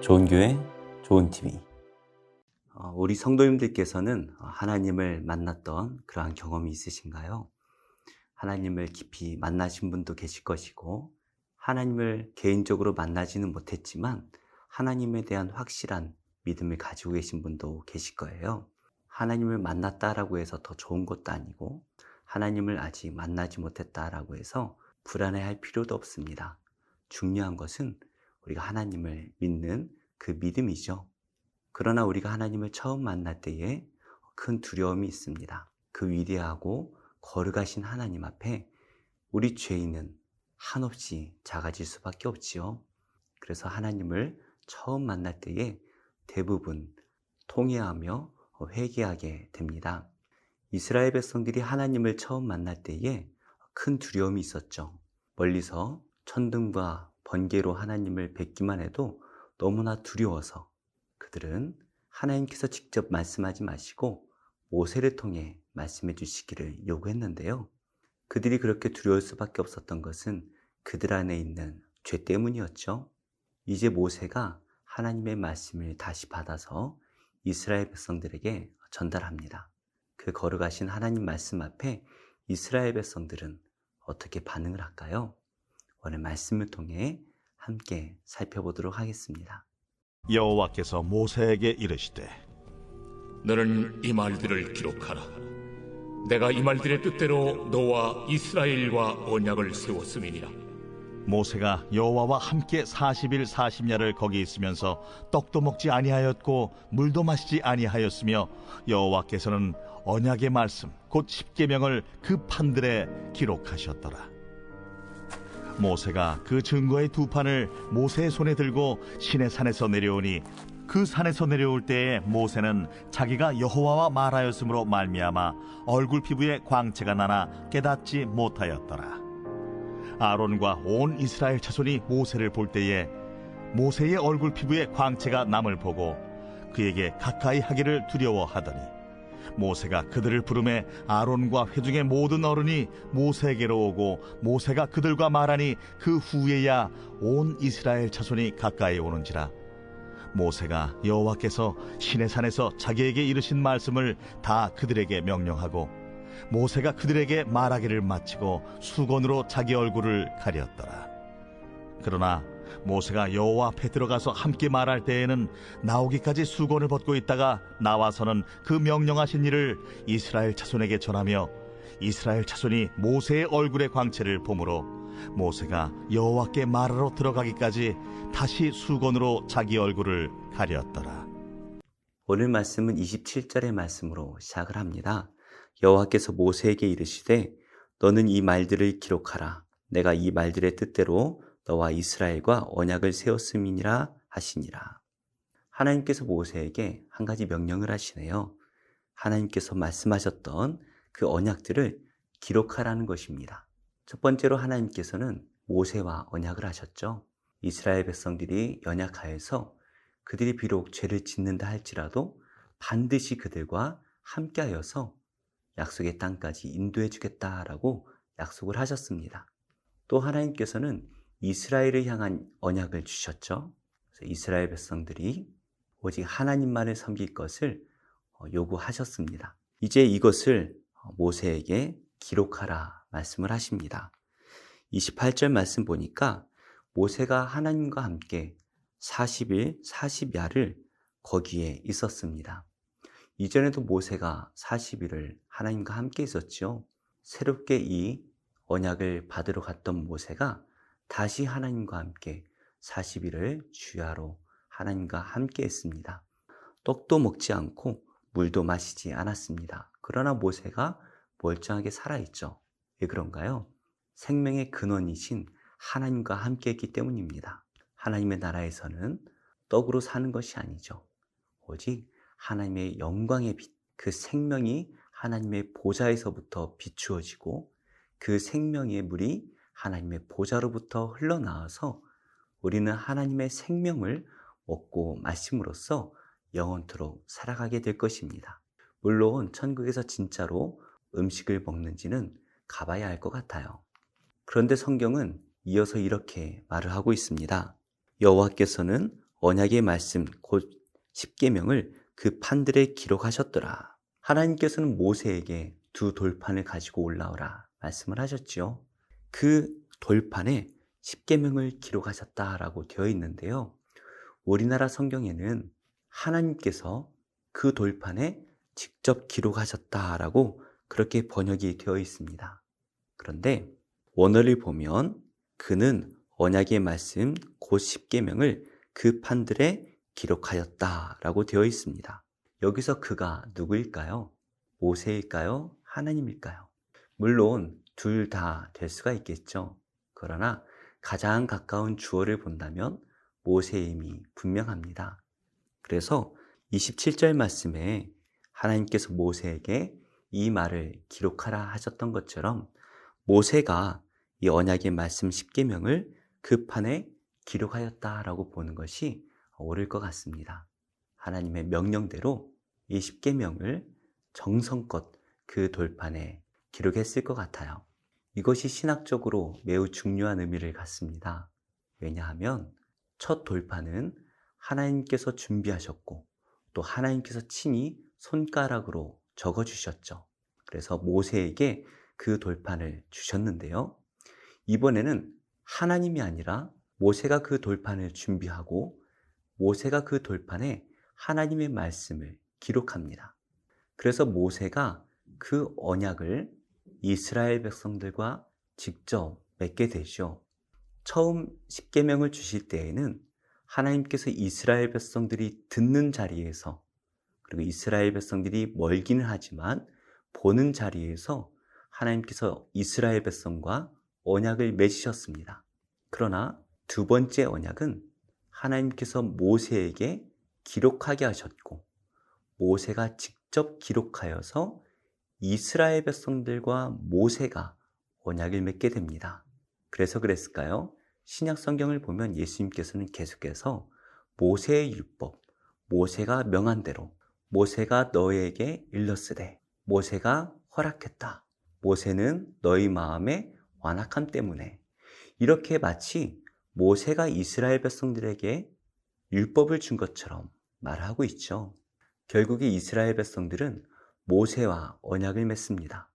좋은 교회, 좋은 TV. 우리 성도님들께서는 하나님을 만났던 그러한 경험이 있으신가요? 하나님을 깊이 만나신 분도 계실 것이고, 하나님을 개인적으로 만나지는 못했지만 하나님에 대한 확실한 믿음을 가지고 계신 분도 계실 거예요. 하나님을 만났다라고 해서 더 좋은 것도 아니고, 하나님을 아직 만나지 못했다라고 해서 불안해할 필요도 없습니다. 중요한 것은 우리가 하나님을 믿는 그 믿음이죠. 그러나 우리가 하나님을 처음 만날 때에 큰 두려움이 있습니다. 그 위대하고 거룩하신 하나님 앞에 우리 죄인은 한없이 작아질 수밖에 없지요. 그래서 하나님을 처음 만날 때에 대부분 통회하며 회개하게 됩니다. 이스라엘 백성들이 하나님을 처음 만날 때에 큰 두려움이 있었죠. 멀리서 천둥과 번개로 하나님을 뵙기만 해도 너무나 두려워서 그들은 하나님께서 직접 말씀하지 마시고 모세를 통해 말씀해 주시기를 요구했는데요. 그들이 그렇게 두려울 수밖에 없었던 것은 그들 안에 있는 죄 때문이었죠. 이제 모세가 하나님의 말씀을 다시 받아서 이스라엘 백성들에게 전달합니다. 그 거룩하신 하나님 말씀 앞에 이스라엘 백성들은 어떻게 반응을 할까요? 오늘 말씀을 통해 함께 살펴보도록 하겠습니다. 여호와께서 모세에게 이르시되 너는 이 말들을 기록하라. 내가 이 말들의 뜻대로 너와 이스라엘과 언약을 세웠음이니라. 모세가 여호와와 함께 40일 40야를 거기 있으면서 떡도 먹지 아니하였고 물도 마시지 아니하였으며 여호와께서는 언약의 말씀 곧 십계명을 그 판들에 기록하셨더라. 모세가 그 증거의 두 판을 모세의 손에 들고 시내산에서 내려오니 그 산에서 내려올 때에 모세는 자기가 여호와와 말하였으므로 말미암아 얼굴 피부에 광채가 나나 깨닫지 못하였더라. 아론과 온 이스라엘 자손이 모세를 볼 때에 모세의 얼굴 피부에 광채가 남을 보고 그에게 가까이 하기를 두려워하더니 모세가 그들을 부르매 아론과 회중의 모든 어른이 모세에게로 오고 모세가 그들과 말하니 그 후에야 온 이스라엘 자손이 가까이 오는지라. 모세가 여호와께서 시내산에서 자기에게 이르신 말씀을 다 그들에게 명령하고 모세가 그들에게 말하기를 마치고 수건으로 자기 얼굴을 가렸더라. 그러나 모세가 여호와 앞에 들어가서 함께 말할 때에는 나오기까지 수건을 벗고 있다가 나와서는 그 명령하신 일을 이스라엘 자손에게 전하며 이스라엘 자손이 모세의 얼굴의 광채를 보므로 모세가 여호와께 말하러 들어가기까지 다시 수건으로 자기 얼굴을 가렸더라. 오늘 말씀은 27절의 말씀으로 시작을 합니다. 여호와께서 모세에게 이르시되 너는 이 말들을 기록하라. 내가 이 말들의 뜻대로 너와 이스라엘과 언약을 세웠음이니라 하시니라. 하나님께서 모세에게 한 가지 명령을 하시네요. 하나님께서 말씀하셨던 그 언약들을 기록하라는 것입니다. 첫 번째로 하나님께서는 모세와 언약을 하셨죠. 이스라엘 백성들이 연약하여서 그들이 비록 죄를 짓는다 할지라도 반드시 그들과 함께하여서 약속의 땅까지 인도해 주겠다라고 약속을 하셨습니다. 또 하나님께서는 이스라엘을 향한 언약을 주셨죠. 그래서 이스라엘 백성들이 오직 하나님만을 섬길 것을 요구하셨습니다. 이제 이것을 모세에게 기록하라 말씀을 하십니다. 28절 말씀 보니까 모세가 하나님과 함께 40일 40야를 거기에 있었습니다. 이전에도 모세가 40일을 하나님과 함께 있었죠. 새롭게 이 언약을 받으러 갔던 모세가 다시 하나님과 함께 40일을 주야로 하나님과 함께 했습니다. 떡도 먹지 않고 물도 마시지 않았습니다. 그러나 모세가 멀쩡하게 살아있죠. 왜 그런가요? 생명의 근원이신 하나님과 함께 했기 때문입니다. 하나님의 나라에서는 떡으로 사는 것이 아니죠. 오직 하나님의 영광의 빛, 그 생명이 하나님의 보좌에서부터 비추어지고 그 생명의 물이 하나님의 보좌로부터 흘러나와서 우리는 하나님의 생명을 먹고 마심으로써 영원토록 살아가게 될 것입니다. 물론 천국에서 진짜로 음식을 먹는지는 가봐야 알 것 같아요. 그런데 성경은 이어서 이렇게 말을 하고 있습니다. 여호와께서는 언약의 말씀 곧 십계명을 그 판들에 기록하셨더라. 하나님께서는 모세에게 두 돌판을 가지고 올라오라 말씀을 하셨지요. 그 돌판에 십계명을 기록하셨다라고 되어 있는데요. 우리나라 성경에는 하나님께서 그 돌판에 직접 기록하셨다라고 그렇게 번역이 되어 있습니다. 그런데 원어를 보면 그는 언약의 말씀 곧 십계명을 그 판들에 기록하였다라고 되어 있습니다. 여기서 그가 누구일까요? 모세일까요? 하나님일까요? 물론 둘 다 될 수가 있겠죠. 그러나 가장 가까운 주어를 본다면 모세임이 분명합니다. 그래서 27절 말씀에 하나님께서 모세에게 이 말을 기록하라 하셨던 것처럼 모세가 이 언약의 말씀 십계명을 그 판에 기록하였다라고 보는 것이 옳을 것 같습니다. 하나님의 명령대로 이 십계명을 정성껏 그 돌판에 기록했을 것 같아요. 이것이 신학적으로 매우 중요한 의미를 갖습니다. 왜냐하면 첫 돌판은 하나님께서 준비하셨고 또 하나님께서 친히 손가락으로 적어주셨죠. 그래서 모세에게 그 돌판을 주셨는데요. 이번에는 하나님이 아니라 모세가 그 돌판을 준비하고 모세가 그 돌판에 하나님의 말씀을 기록합니다. 그래서 모세가 그 언약을 이스라엘 백성들과 직접 맺게 되죠. 처음 십계명을 주실 때에는 하나님께서 이스라엘 백성들이 듣는 자리에서 그리고 이스라엘 백성들이 멀기는 하지만 보는 자리에서 하나님께서 이스라엘 백성과 언약을 맺으셨습니다. 그러나 두 번째 언약은 하나님께서 모세에게 기록하게 하셨고 모세가 직접 기록하여서 이스라엘 백성들과 모세가 언약을 맺게 됩니다. 그래서 그랬을까요? 신약 성경을 보면 예수님께서는 계속해서 모세의 율법, 모세가 명한 대로 모세가 너희에게 일렀으되 모세가 허락했다. 모세는 너희 마음의 완악함 때문에 이렇게 마치 모세가 이스라엘 백성들에게 율법을 준 것처럼 말하고 있죠. 결국에 이스라엘 백성들은 모세와 언약을 맺습니다.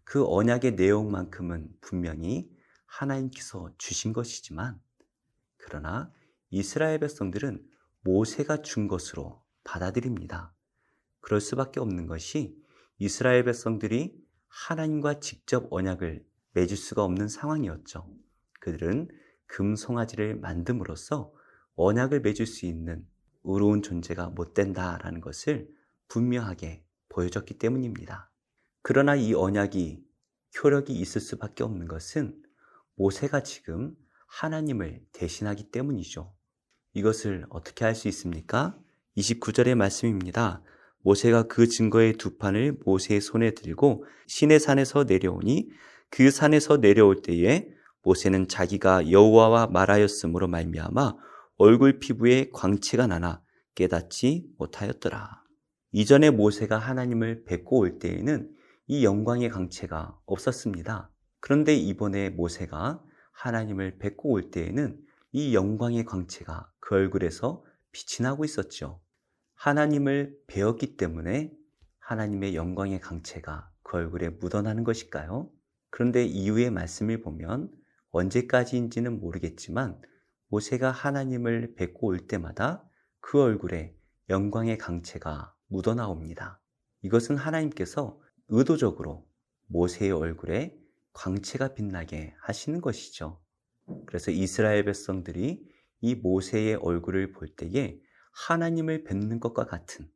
그 언약의 내용만큼은 분명히 하나님께서 주신 것이지만 그러나 이스라엘 백성들은 모세가 준 것으로 받아들입니다. 그럴 수밖에 없는 것이 이스라엘 백성들이 하나님과 직접 언약을 맺을 수가 없는 상황이었죠. 그들은 금송아지를 만듦으로써 언약을 맺을 수 있는 의로운 존재가 못 된다라는 것을 분명하게 보여줬기 때문입니다. 그러나 이 언약이 효력이 있을 수밖에 없는 것은 모세가 지금 하나님을 대신하기 때문이죠. 이것을 어떻게 할 수 있습니까? 29절의 말씀입니다. 모세가 그 증거의 두 판을 모세의 손에 들고 시내산에서 내려오니 그 산에서 내려올 때에 모세는 자기가 여호와와 말하였으므로 말미암아 얼굴 피부에 광채가 나나 깨닫지 못하였더라. 이전에 모세가 하나님을 뵙고 올 때에는 이 영광의 광채가 없었습니다. 그런데 이번에 모세가 하나님을 뵙고 올 때에는 이 영광의 광채가 그 얼굴에서 빛이 나고 있었죠. 하나님을 배웠기 때문에 하나님의 영광의 광채가 그 얼굴에 묻어나는 것일까요? 그런데 이후의 말씀을 보면 언제까지인지는 모르겠지만 모세가 하나님을 뵙고 올 때마다 그 얼굴에 영광의 광채가 묻어나옵니다. 이것은 하나님께서 의도적으로 모세의 얼굴에 광채가 빛나게 하시는 것이죠. 그래서 이스라엘 백성들이 이 모세의 얼굴을 볼 때에 하나님을 뵙는 것과 같은,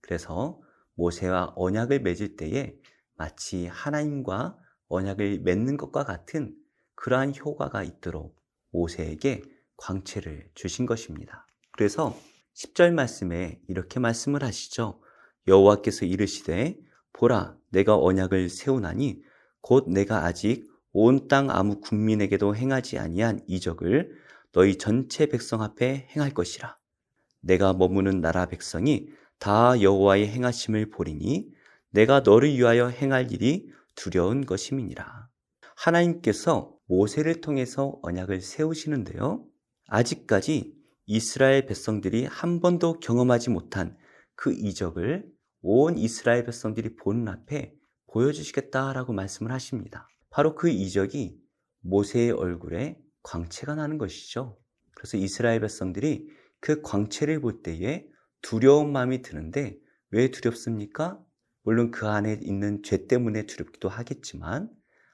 그래서 모세와 언약을 맺을 때에 마치 하나님과 언약을 맺는 것과 같은 그러한 효과가 있도록 모세에게 광채를 주신 것입니다. 그래서 10절 말씀에 이렇게 말씀을 하시죠. 여호와께서 이르시되 보라 내가 언약을 세우나니 곧 내가 아직 온 땅 아무 국민에게도 행하지 아니한 이적을 너희 전체 백성 앞에 행할 것이라. 내가 머무는 나라 백성이 다 여호와의 행하심을 보리니 내가 너를 위하여 행할 일이 두려운 것임이니라. 하나님께서 모세를 통해서 언약을 세우시는데요. 아직까지 이스라엘 백성들이 한 번도 경험하지 못한 그 이적을 온 이스라엘 백성들이 보는 앞에 보여주시겠다라고 말씀을 하십니다. 바로 그 이적이 모세의 얼굴에 광채가 나는 것이죠. 그래서 이스라엘 백성들이 그 광채를 볼 때에 두려운 마음이 드는데 왜 두렵습니까? 물론 그 안에 있는 죄 때문에 두렵기도 하겠지만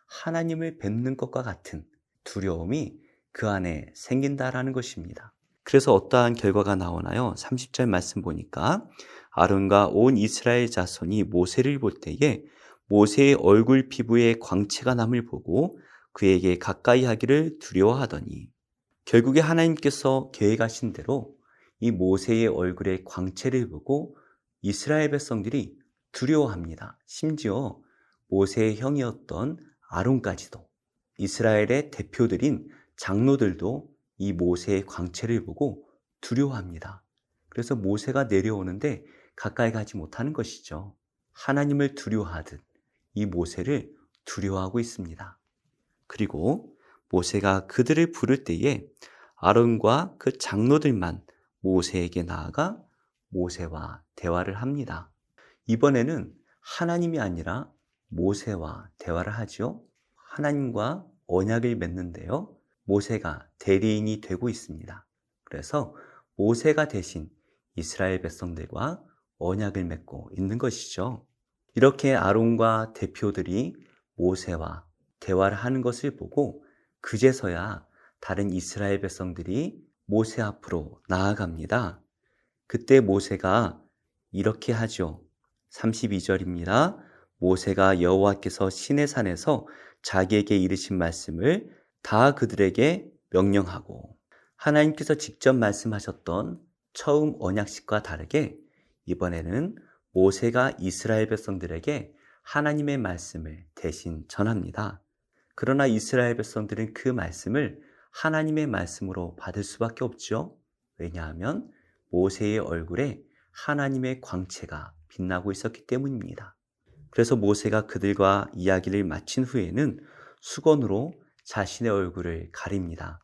하나님을 뵙는 것과 같은 두려움이 그 안에 생긴다라는 것입니다. 그래서 어떠한 결과가 나오나요? 30절 말씀 보니까 아론과 온 이스라엘 자손이 모세를 볼 때에 모세의 얼굴 피부에 광채가 남을 보고 그에게 가까이 하기를 두려워하더니, 결국에 하나님께서 계획하신 대로 이 모세의 얼굴에 광채를 보고 이스라엘 백성들이 두려워합니다. 심지어 모세의 형이었던 아론까지도, 이스라엘의 대표들인 장로들도 이 모세의 광채를 보고 두려워합니다. 그래서 모세가 내려오는데 가까이 가지 못하는 것이죠. 하나님을 두려워하듯 이 모세를 두려워하고 있습니다. 그리고 모세가 그들을 부를 때에 아론과 그 장로들만 모세에게 나아가 모세와 대화를 합니다. 이번에는 하나님이 아니라 모세와 대화를 하죠. 하나님과 언약을 맺는데요. 모세가 대리인이 되고 있습니다. 그래서 모세가 대신 이스라엘 백성들과 언약을 맺고 있는 것이죠. 이렇게 아론과 대표들이 모세와 대화를 하는 것을 보고 그제서야 다른 이스라엘 백성들이 모세 앞으로 나아갑니다. 그때 모세가 이렇게 하죠. 32절입니다. 모세가 여호와께서 시내산에서 자기에게 이르신 말씀을 다 그들에게 명령하고, 하나님께서 직접 말씀하셨던 처음 언약식과 다르게 이번에는 모세가 이스라엘 백성들에게 하나님의 말씀을 대신 전합니다. 그러나 이스라엘 백성들은 그 말씀을 하나님의 말씀으로 받을 수밖에 없죠. 왜냐하면 모세의 얼굴에 하나님의 광채가 빛나고 있었기 때문입니다. 그래서 모세가 그들과 이야기를 마친 후에는 수건으로 자신의 얼굴을 가립니다.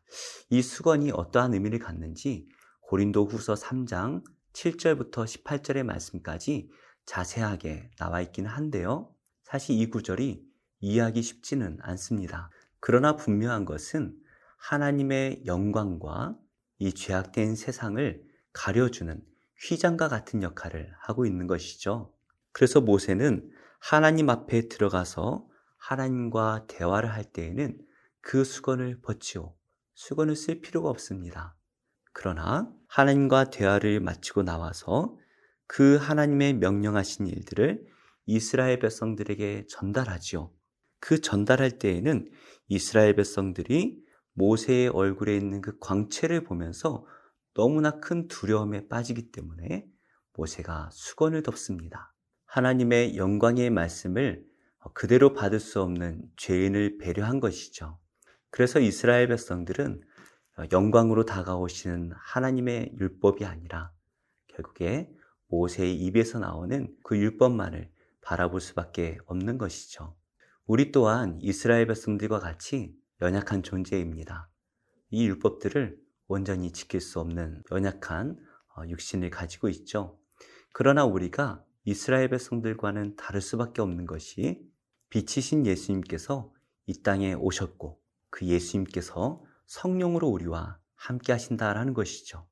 이 수건이 어떠한 의미를 갖는지 고린도후서 3장 7절부터 18절의 말씀까지 자세하게 나와 있기는 한데요. 사실 이 구절이 이해하기 쉽지는 않습니다. 그러나 분명한 것은 하나님의 영광과 이 죄악된 세상을 가려주는 휘장과 같은 역할을 하고 있는 것이죠. 그래서 모세는 하나님 앞에 들어가서 하나님과 대화를 할 때에는 그 수건을 벗지요. 수건을 쓸 필요가 없습니다. 그러나 하나님과 대화를 마치고 나와서 그 하나님의 명령하신 일들을 이스라엘 백성들에게 전달하지요. 그 전달할 때에는 이스라엘 백성들이 모세의 얼굴에 있는 그 광채를 보면서 너무나 큰 두려움에 빠지기 때문에 모세가 수건을 덮습니다. 하나님의 영광의 말씀을 그대로 받을 수 없는 죄인을 배려한 것이죠. 그래서 이스라엘 백성들은 영광으로 다가오시는 하나님의 율법이 아니라 결국에 모세의 입에서 나오는 그 율법만을 바라볼 수밖에 없는 것이죠. 우리 또한 이스라엘 백성들과 같이 연약한 존재입니다. 이 율법들을 온전히 지킬 수 없는 연약한 육신을 가지고 있죠. 그러나 우리가 이스라엘 백성들과는 다를 수밖에 없는 것이 빛이신 예수님께서 이 땅에 오셨고 그 예수님께서 성령으로 우리와 함께 하신다라는 것이죠.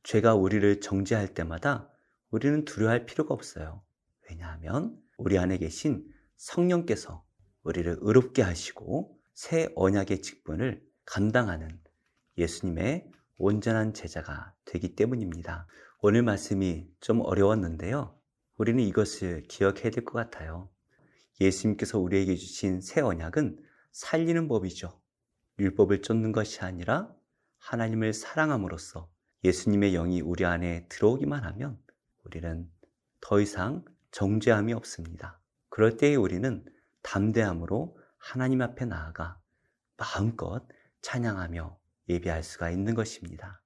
죄가 우리를 정죄할 때마다 우리는 두려워할 필요가 없어요. 왜냐하면 우리 안에 계신 성령께서 우리를 의롭게 하시고 새 언약의 직분을 감당하는 예수님의 온전한 제자가 되기 때문입니다. 오늘 말씀이 좀 어려웠는데요. 우리는 이것을 기억해야 될 것 같아요. 예수님께서 우리에게 주신 새 언약은 살리는 법이죠. 율법을 쫓는 것이 아니라 하나님을 사랑함으로써 예수님의 영이 우리 안에 들어오기만 하면 우리는 더 이상 정죄함이 없습니다. 그럴 때에 우리는 담대함으로 하나님 앞에 나아가 마음껏 찬양하며 예배할 수가 있는 것입니다.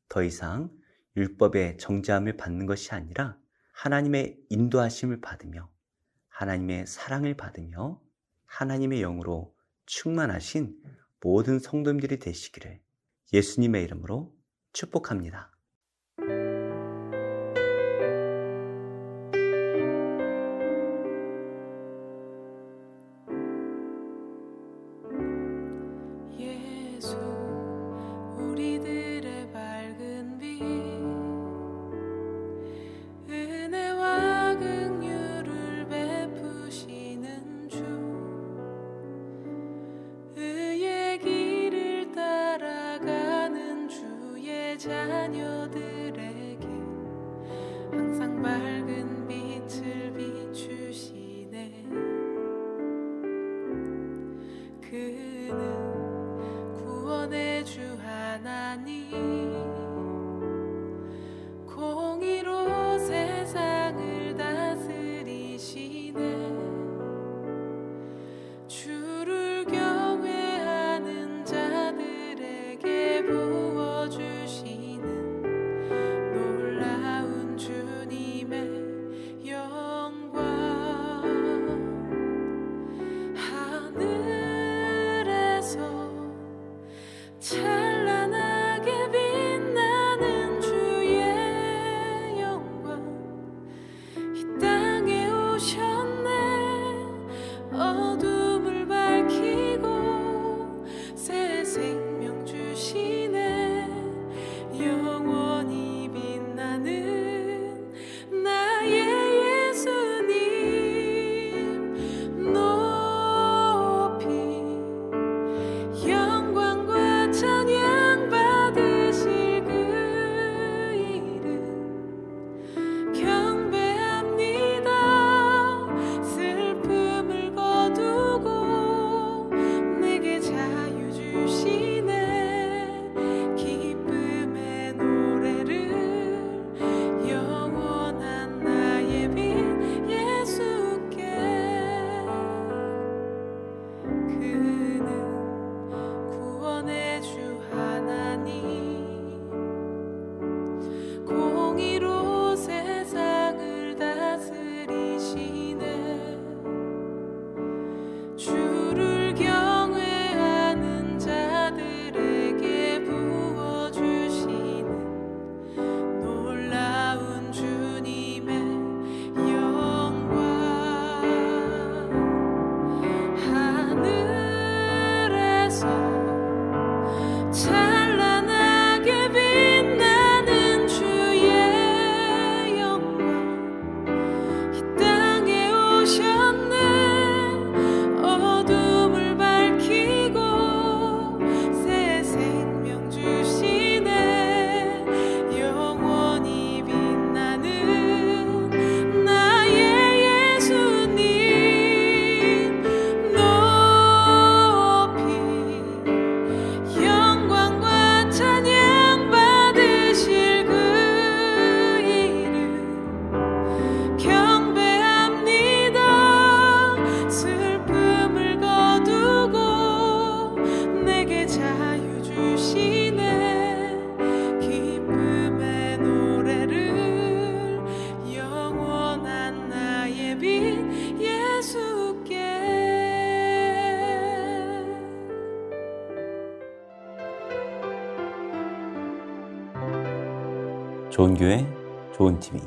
더 이상 율법의 정죄함을 받는 것이 아니라 하나님의 인도하심을 받으며 하나님의 사랑을 받으며 하나님의 영으로 충만하신 모든 성도님들이 되시기를 예수님의 이름으로 축복합니다. 예수 우리들의 밝은 빛 은혜와 긍휼을 베푸시는 주 의의 길을 따라가는 주의 자녀들에게 항상 밝은 빛을 비추시네. 그는 구원의 주 하나님 공의로 세상을 다스리시네. 주를 경외하는 자들에게 부어주시는 놀라운 주님의 영광. 하늘에서 찬란하게 빛나는 주의 영광 이 땅에 오셨네. 어둠을 밝히고 새 생명 주시네. 영원히 빛나는 나의 예수님 높이 영광과 찬양 받으실 그 이름 경배합니다. 슬픔을 거두고 내게 자유 주시네. 기쁨의 노래를 영원한 나의 빛 예수께. 그는 구원의 주 하나님 공의로 세상을 다스리시네. 주를 경외하는 자들에게 부어주시는 놀라운 주님의 영광. 하늘에서 찬란하게 빛나는 주의 영광 이 땅에 오셨네. 어둠을 밝히고 새 생명 주시네. 영원히 빛나는 나의 예수님 높이 영광과 찬양 받으실 그 이름 경배합니다. 슬픔을 거두고 내게 자유 주시네. 기쁨의 노래를 영원한 나의 빛 예수께. 좋은 교회, 좋은 TV.